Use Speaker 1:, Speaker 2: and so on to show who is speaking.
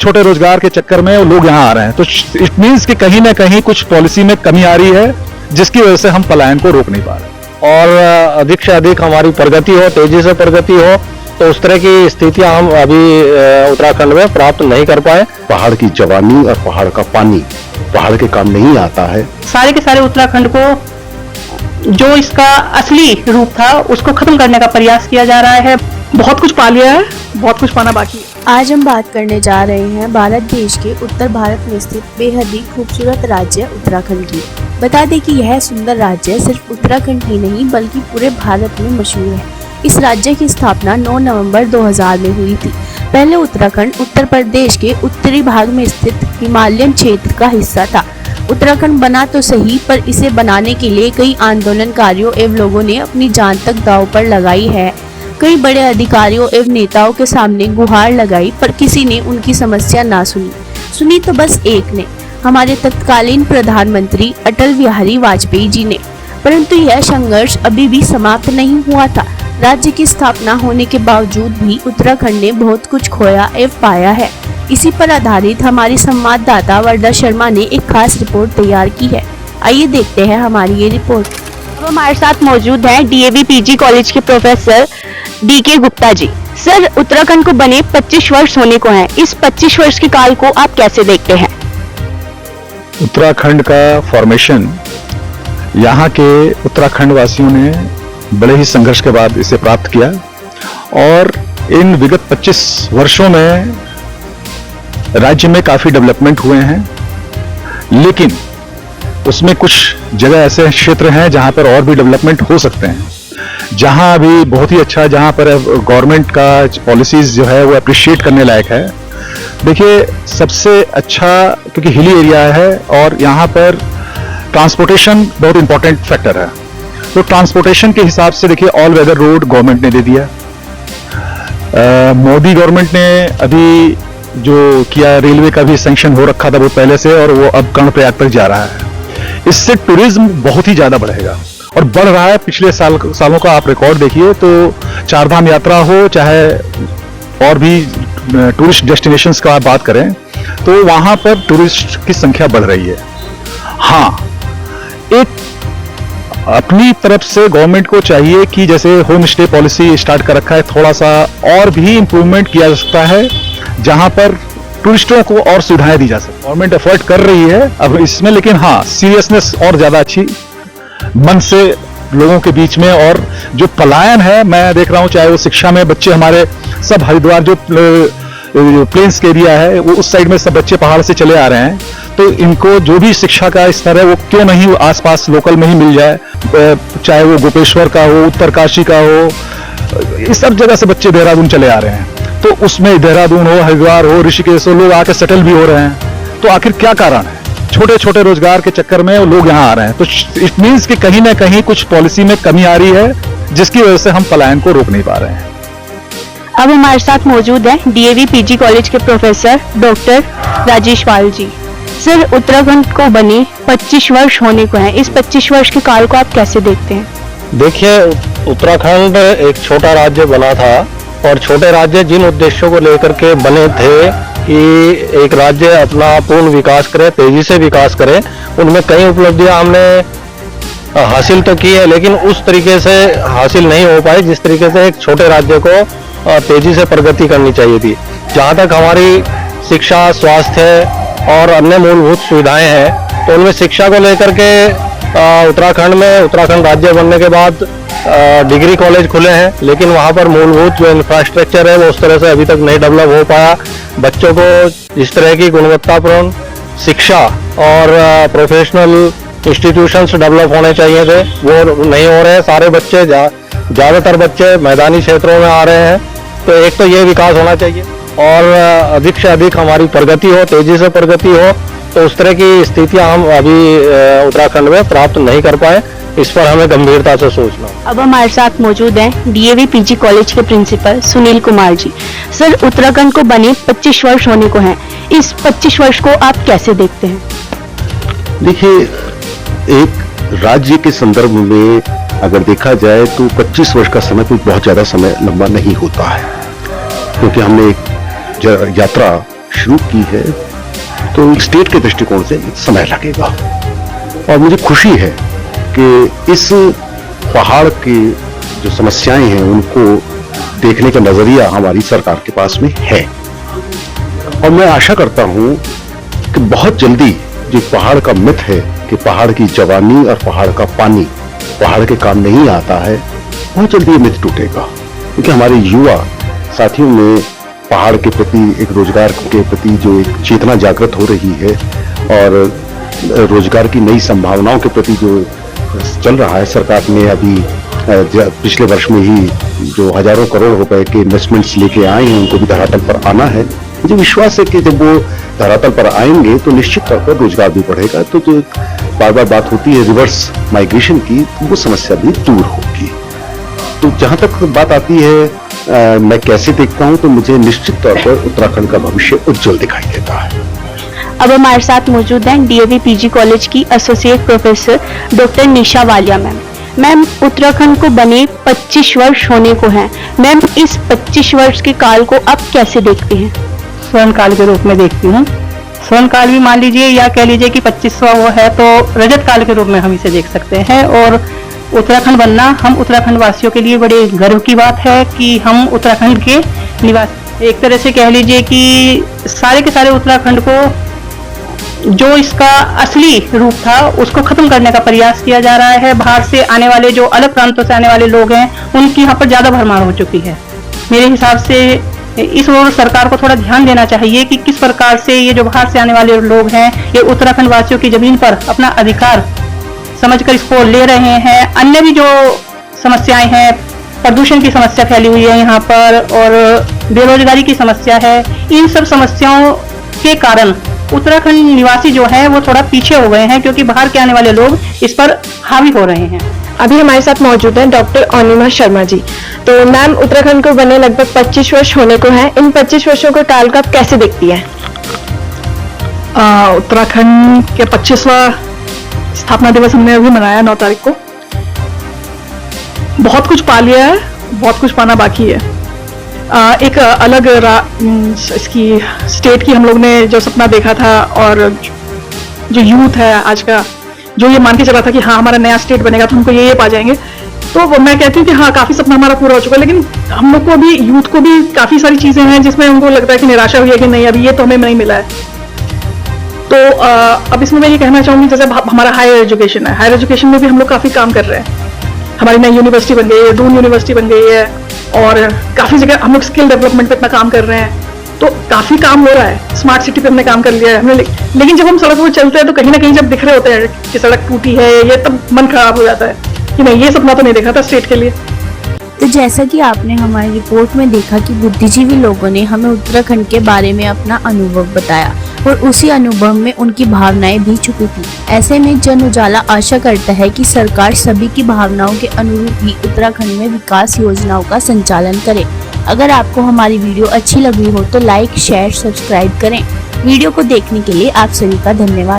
Speaker 1: छोटे रोजगार के चक्कर में लोग यहाँ आ रहे हैं, तो इट मीन्स कि कहीं ना कहीं कुछ पॉलिसी में कमी आ रही है, जिसकी वजह से हम पलायन को रोक नहीं पा रहे।
Speaker 2: और अधिक से अधिक हमारी प्रगति हो, तेजी से प्रगति हो, तो उस तरह की स्थितियां हम अभी उत्तराखंड में प्राप्त नहीं कर पाए।
Speaker 3: पहाड़ की जवानी और पहाड़ का पानी पहाड़ के काम नहीं आता है।
Speaker 4: सारे के सारे उत्तराखंड को जो इसका असली रूप था उसको खत्म करने का प्रयास किया जा रहा है। बहुत कुछ पा लिया है, बहुत कुछ पाना बाकी है।
Speaker 5: आज हम बात करने जा रहे हैं भारत देश के उत्तर भारत में स्थित बेहद ही खूबसूरत राज्य उत्तराखंड की। बता दें कि यह सुंदर राज्य सिर्फ उत्तराखंड ही नहीं बल्कि पूरे भारत में मशहूर है। इस राज्य की स्थापना 9 नवंबर 2000 में हुई थी। पहले उत्तराखंड उत्तर प्रदेश के उत्तरी भाग में स्थित हिमालयन क्षेत्र का हिस्सा था। उत्तराखंड बना तो सही, पर इसे बनाने के लिए कई आंदोलनकारियों एवं लोगों ने अपनी जान तक दांव पर लगाई है। कई बड़े अधिकारियों एवं नेताओं के सामने गुहार लगाई, पर किसी ने उनकी समस्या ना सुनी तो बस एक ने, हमारे तत्कालीन प्रधानमंत्री अटल बिहारी वाजपेयी जी ने। परंतु यह संघर्ष अभी भी समाप्त नहीं हुआ था। राज्य की स्थापना होने के बावजूद भी उत्तराखंड ने बहुत कुछ खोया एवं पाया है। इसी पर आधारित हमारी संवाददाता वर्दा शर्मा ने एक खास रिपोर्ट तैयार की है। आइए देखते हैं हमारी ये रिपोर्ट।
Speaker 6: अब हमारे साथ मौजूद हैं डीएवी पीजी कॉलेज के professor DK Gupta ji. Sir, Uttarakhand को बने 25 वर्ष होने को हैं। इस 25 वर्ष के काल को आप कैसे देखते हैं?
Speaker 1: उत्तराखंड का फॉर्मेशन यहाँ के उत्तराखंड वासियों ने बड़े ही संघर्ष के बाद इसे प्राप्त किया, और इन विगत 25 वर्षों में राज्य में काफी डेवलपमेंट हुए हैं। लेकिन उसमें कुछ जगह ऐसे क्षेत्र हैं जहां पर और भी डेवलपमेंट हो सकते हैं, जहां अभी बहुत ही अच्छा, जहां पर गवर्नमेंट का पॉलिसीज जो है वो अप्रिशिएट करने लायक है। देखिए, सबसे अच्छा क्योंकि हिली एरिया है और यहाँ पर ट्रांसपोर्टेशन बहुत इंपॉर्टेंट फैक्टर है, तो ट्रांसपोर्टेशन के हिसाब से देखिए ऑल वेदर रोड गवर्नमेंट ने दे दिया। मोदी गवर्नमेंट ने अभी जो किया, रेलवे का भी सैंक्शन हो रखा था बहुत पहले से, और वो अब कर्णप्रयाग तक जा रहा है। इससे टूरिज्म बहुत ही ज्यादा बढ़ेगा और बढ़ रहा है। पिछले सालों का आप रिकॉर्ड देखिए तो चारधाम यात्रा हो, चाहे और भी टूरिस्ट डेस्टिनेशंस का आप बात करें, तो वहां पर टूरिस्ट की संख्या बढ़ रही है। हाँ, एक अपनी तरफ से गवर्नमेंट को चाहिए कि जैसे होम स्टे पॉलिसी स्टार्ट कर रखा है, थोड़ा सा और भी इंप्रूवमेंट किया जा सकता है, जहां पर टूरिस्टों को और सुविधाएं दी जा सकती। गवर्नमेंट एफर्ट कर रही है अब इसमें, लेकिन हाँ, सीरियसनेस और ज्यादा अच्छी मन से लोगों के बीच में। और जो पलायन है मैं देख रहा हूं, चाहे वो शिक्षा में बच्चे हमारे सब हरिद्वार जो प्लेन्स के एरिया है वो उस साइड में सब बच्चे पहाड़ से चले आ रहे हैं, तो इनको जो भी शिक्षा का स्तर है वो क्यों नहीं आसपास लोकल में ही मिल जाए, चाहे वो गोपेश्वर का हो, उत्तरकाशी का हो, इस सब जगह से बच्चे देहरादून चले आ रहे हैं। तो उसमें देहरादून हो, हरिद्वार हो, ऋषिकेश हो, लोग आके सेटल भी हो रहे हैं। तो आखिर क्या कारण है? छोटे छोटे रोजगार के चक्कर में लोग यहाँ आ रहे हैं, तो इट मीन्स कि कहीं ना कहीं कुछ पॉलिसी में कमी आ रही है, जिसकी वजह से हम पलायन को रोक नहीं पा रहे हैं।
Speaker 6: अब हमारे साथ मौजूद हैं डीएवी पीजी कॉलेज के professor doctor Rajesh Pal ji. Sir, Uttarakhand को बने 25 वर्ष होने को हैं। इस 25 वर्ष के काल को आप कैसे देखते हैं?
Speaker 2: देखिए, उत्तराखंड एक छोटा राज्य बना था, और छोटे राज्य जिन उद्देश्यों को लेकर के बने थे कि एक राज्य अपना पूर्ण विकास करे, तेजी से विकास करे, उनमें कई उपलब्धियां हमने हासिल तो की है, लेकिन उस तरीके से हासिल नहीं हो पाई जिस तरीके से एक छोटे राज्य को तेजी से प्रगति करनी चाहिए थी। जहाँ तक हमारी शिक्षा, स्वास्थ्य और अन्य मूलभूत सुविधाएं हैं, तो उनमें शिक्षा को लेकर के उत्तराखंड राज्य बनने के बाद डिग्री कॉलेज खुले हैं, लेकिन वहाँ पर मूलभूत जो इंफ्रास्ट्रक्चर है वो उस तरह से अभी तक नहीं डेवलप हो पाया। बच्चों को इस तरह की गुणवत्तापूर्ण शिक्षा और प्रोफेशनल इंस्टीट्यूशंस डेवलप होने चाहिए थे, वो नहीं हो रहे हैं। सारे बच्चे ज़्यादातर बच्चे मैदानी क्षेत्रों में आ रहे हैं। तो एक तो ये विकास होना चाहिए, और अधिक से अधिक हमारी प्रगति हो, तेजी से प्रगति हो, तो उस तरह की स्थितियां हम अभी उत्तराखंड में प्राप्त नहीं कर पाए। इस पर हमें गंभीरता से सोचना।
Speaker 6: अब हमारे साथ मौजूद हैं डीएवी पीजी कॉलेज के प्रिंसिपल सुनील कुमार जी। सर, उत्तराखंड को बने 25 वर्ष होने को हैं। इस 25 वर्ष को आप कैसे देखते हैं?
Speaker 3: देखिए, एक राज्य के संदर्भ में अगर देखा जाए तो 25 वर्ष का समय कोई बहुत ज्यादा समय लंबा नहीं होता है, क्योंकि हमने एक यात्रा शुरू की है तो स्टेट के दृष्टिकोण से समय लगेगा। और मुझे खुशी है कि इस पहाड़ की जो समस्याएं हैं उनको देखने का नजरिया हमारी सरकार के पास में है। और मैं आशा करता हूं कि बहुत जल्दी जो पहाड़ का मिथ है कि पहाड़ की जवानी और पहाड़ का पानी पहाड़ के काम नहीं आता है, बहुत जल्दी ये मिथ टूटेगा। क्योंकि हमारे युवा साथियों में पहाड़ के प्रति, एक रोजगार के प्रति जो एक चेतना जागृत हो रही है और रोजगार की नई संभावनाओं के प्रति जो चल रहा है, सरकार ने अभी पिछले वर्ष में ही जो हजारों करोड़ रुपए के इन्वेस्टमेंट्स लेके आए हैं उनको भी धरातल पर आना है। मुझे विश्वास है कि जब वो धरातल पर आएंगे तो निश्चित तौर पर रोजगार भी बढ़ेगा। तो जो बार बार बात होती है रिवर्स माइग्रेशन की, तो वो समस्या भी दूर होगी। तो जहां तक बात आती है मैं कैसे देखता हूं, तो मुझे निश्चित तौर पर उत्तराखंड का भविष्य उज्जवल दिखाई देता है।
Speaker 6: अब हमारे साथ मौजूद हैं डीएवी पीजी कॉलेज की एसोसिएट प्रोफेसर डॉक्टर निशा वालिया मैम। मैम, उत्तराखंड को बने 25 वर्ष होने को हैं। मैम, इस 25 वर्ष के काल को आप कैसे देखते हैं?
Speaker 4: स्वर्ण काल के रूप में देखती हूँ। स्वर्ण काल भी मान लीजिए या कह लीजिए कि 25वां वो है, तो रजत काल के रूप में हम इसे देख सकते हैं। और उत्तराखंड बनना हम उत्तराखंड वासियों के लिए बड़े गर्व की बात है कि हम उत्तराखंड के निवासी, एक तरह से कह लीजिए कि सारे के सारे उत्तराखंड को जो इसका असली रूप था उसको खत्म करने का प्रयास किया जा रहा है। बाहर से आने वाले, जो अलग प्रांतों से आने वाले लोग हैं, उनकी यहाँ पर ज्यादा भरमार हो चुकी है। मेरे हिसाब से इस ओर सरकार को थोड़ा ध्यान देना चाहिए कि किस प्रकार से ये जो बाहर से आने वाले लोग हैं ये उत्तराखंड वासियों की जमीन पर अपना अधिकार समझकर इसको ले रहे हैं। अन्य भी जो समस्याएं हैं, प्रदूषण की समस्या फैली हुई है यहाँ पर और बेरोजगारी की समस्या है, इन सब समस्याओं के कारण उत्तराखंड निवासी जो है वो थोड़ा पीछे हो गए हैं, क्योंकि बाहर के आने वाले लोग इस पर हावी हो रहे हैं।
Speaker 7: अभी हमारे साथ मौजूद हैं डॉक्टर अनिमा शर्मा जी। तो मैम, उत्तराखंड को बने लगभग 25 वर्ष होने को हैं। इन 25 वर्षों के काल को आप कैसे देखती हैं?
Speaker 4: उत्तराखंड के 25वां स्थापना दिवस हमने अभी मनाया 9 तारीख को। बहुत कुछ पा लिया है, बहुत कुछ पाना बाकी है। एक अलग इसकी स्टेट की हम लोग ने जो सपना देखा था, और जो यूथ है आज का जो ये मान के चला था कि हाँ हमारा नया स्टेट बनेगा तो हमको ये पा जाएंगे, तो मैं कहती हूँ कि हाँ काफी सपना हमारा पूरा हो चुका है। लेकिन हम लोग को भी, यूथ को भी काफी सारी चीजें हैं जिसमें उनको लगता है कि निराशा हुई है कि नहीं अभी ये तो हमें नहीं मिला है। तो अब इसमें मैं ये कहना चाहूंगी, जैसे हमारा हायर एजुकेशन है, हायर एजुकेशन में भी हम लोग काफी काम कर रहे हैं। हमारी नई यूनिवर्सिटी बन गई है, दून यूनिवर्सिटी बन गई है, और काफी जगह हम लोग स्किल डेवलपमेंट पे इतना काम कर रहे हैं। तो काफी काम हो रहा है। स्मार्ट सिटी पे हमने काम कर लिया है हमने। लेकिन जब हम सड़क पर चलते हैं तो कहीं ना कहीं जब दिख रहे होते हैं कि सड़क टूटी है, ये तब मन खराब हो जाता है कि नहीं, ये सपना तो नहीं देखा था स्टेट के लिए।
Speaker 5: तो जैसा कि आपने हमारी रिपोर्ट में देखा कि बुद्धिजीवी लोगों ने हमें उत्तराखंड के बारे में अपना अनुभव बताया और उसी अनुभव में उनकी भावनाएं भी छुपी थी। ऐसे में जन उजाला आशा करता है कि सरकार सभी की भावनाओं के अनुरूप ही उत्तराखंड में विकास योजनाओं का संचालन करे। अगर आपको हमारी वीडियो अच्छी लगी हो तो लाइक, शेयर, सब्सक्राइब करें। वीडियो को देखने के लिए आप सभी का धन्यवाद।